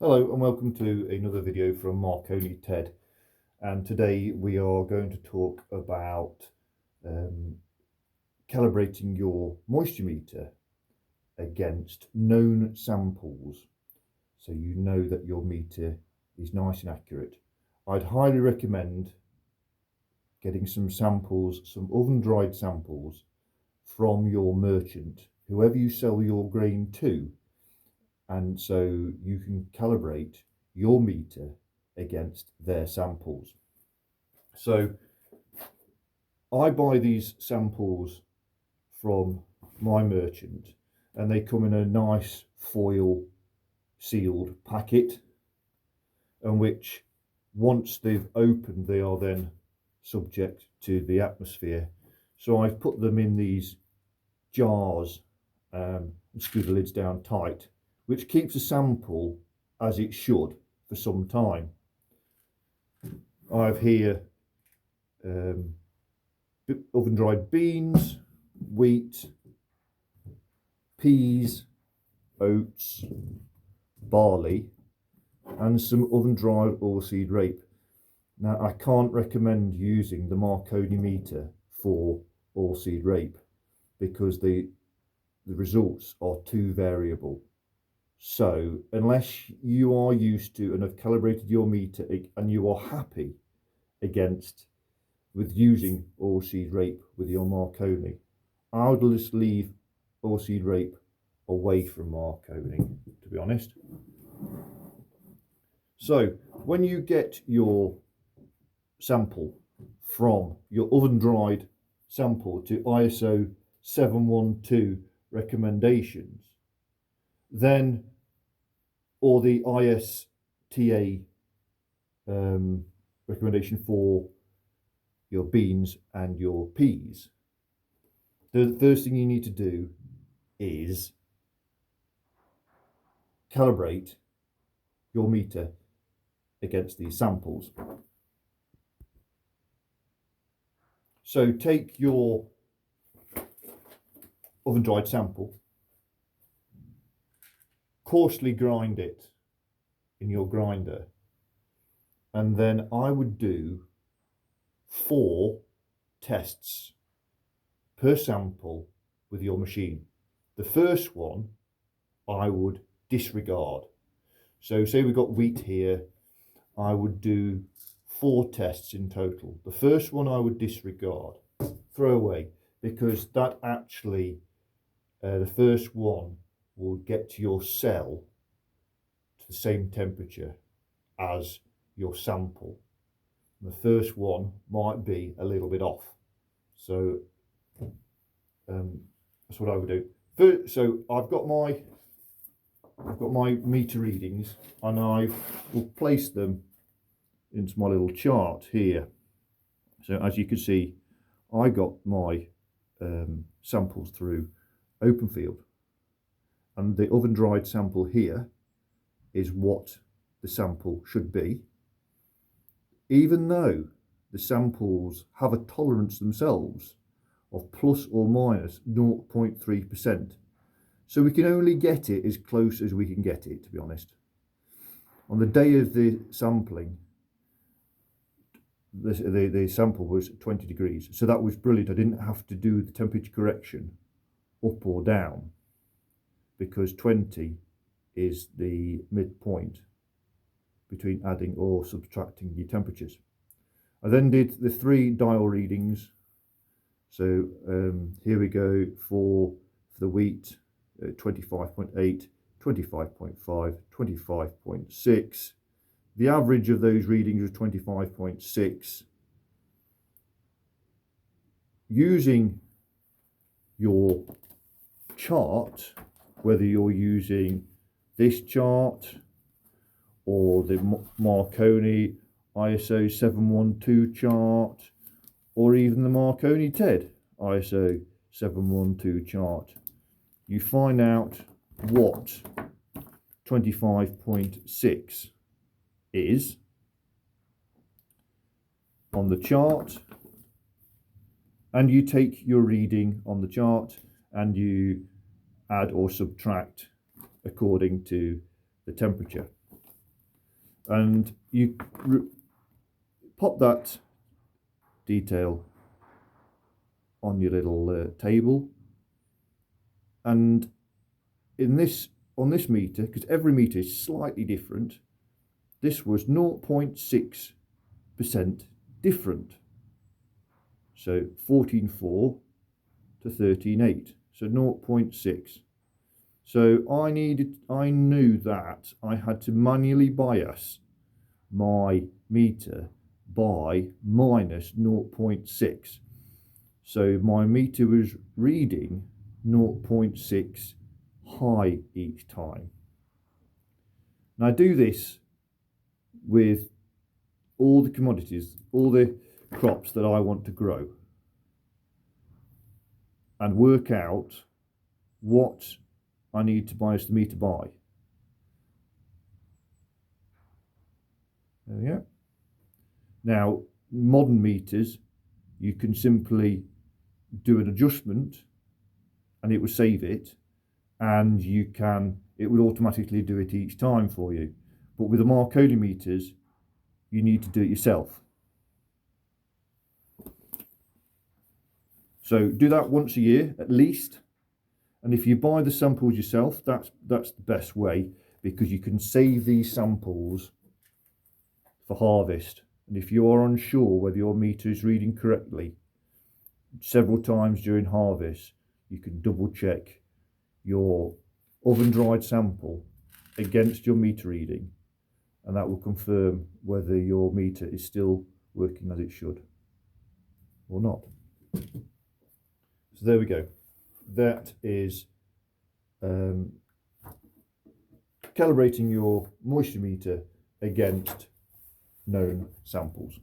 Hello and welcome to another video from Marconi TED, and today we are going to talk about calibrating your moisture meter against known samples so you know that your meter is nice and accurate. I'd highly recommend getting some samples, some oven dried samples from your merchant, whoever you sell your grain to, and so you can calibrate your meter against their samples. So I buy these samples from my merchant and they come in a nice foil sealed packet, and which once they've opened they are then subject to the atmosphere. So I've put them in these jars and screw the lids down tight, which keeps the sample as it should for some time. I have here oven dried beans, wheat, peas, oats, barley, and some oven dried oilseed rape. Now, I can't recommend using the Marconi meter for oilseed rape because the results are too variable. So unless you are used to and have calibrated your meter and you are happy with using oilseed rape with your Marconi, I would just leave oilseed rape away from Marconi, to be honest. So when you get your sample from your oven dried sample to ISO 712 recommendations, then, or the ISTA recommendation for your beans and your peas, the first thing you need to do is calibrate your meter against these samples. So take your oven dried sample, coarsely grind it in your grinder, and then I would do 4 tests per sample with your machine. The first one I would disregard. So say we've got wheat here, I would do 4 tests in total. The first one I would disregard, throw away, because that actually, the first one will get to your cell to the same temperature as your sample. The first one might be a little bit off. So that's what I would do. So I've got my meter readings, and I will place them into my little chart here. So as you can see, I got my samples through open field, and the oven dried sample here is what the sample should be, even though the samples have a tolerance themselves of plus or minus 0.3%. So we can only get it as close as we can get it, to be honest. On the day of the sampling, the sample was 20 degrees. So that was brilliant. I didn't have to do the temperature correction up or down, because 20 is the midpoint between adding or subtracting your temperatures. I then did the 3 dial readings. So here we go for the wheat, 25.8, 25.5, 25.6. The average of those readings was 25.6. Using your chart, whether you're using this chart or the Marconi ISO 712 chart, or even the Marconi TED ISO 712 chart, you find out what 25.6 is on the chart, and you take your reading on the chart and you add or subtract according to the temperature. and you pop that detail on your little table, and on this meter, because every meter is slightly different, this was 0.6% different. So 14.4 to 13.8, so 0.6. So I knew that I had to manually bias my meter by minus 0.6. So my meter was reading 0.6 high each time. And I do this with all the commodities, all the crops that I want to grow, and work out what I need to bias the meter by. There we go. Now, modern meters, you can simply do an adjustment and it will save it, and it will automatically do it each time for you. But with the Marconi meters, you need to do it yourself. So do that once a year at least. And if you buy the samples yourself, that's the best way, because you can save these samples for harvest. And if you are unsure whether your meter is reading correctly, several times during harvest, you can double check your oven dried sample against your meter reading, and that will confirm whether your meter is still working as it should or not. So there we go. That is calibrating your moisture meter against known samples.